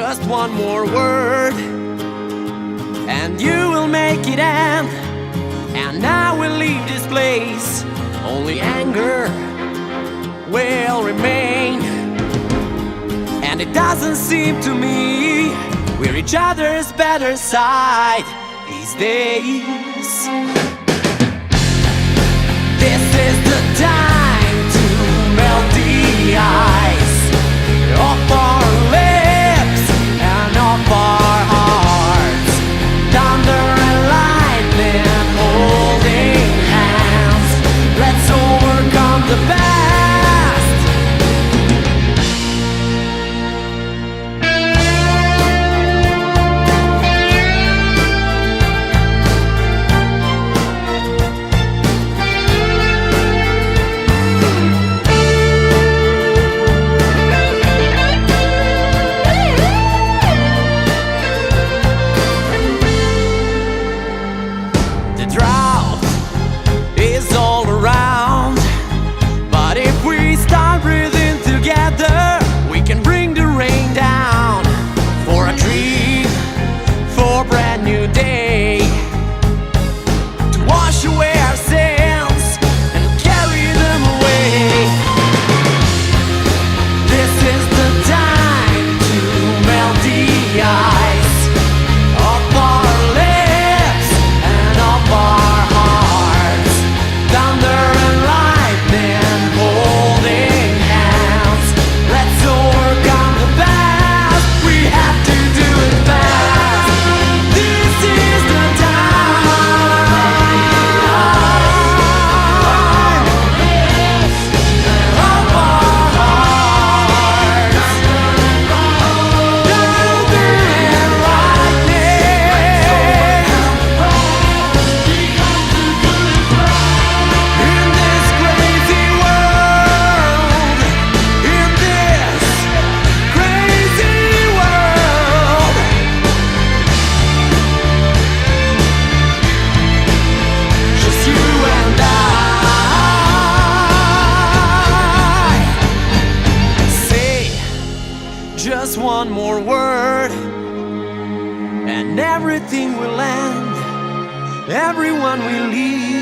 Just one more word, and you will make it end. And I will leave this place. Only anger will remain. And it doesn't seem to me we're each other's better side these days. This is the time to melt the ice off our lips and off our hearts. Thunder and lightning holding hands. Let's overcome the past. Just one more word, and everything will end. Everyone will leave.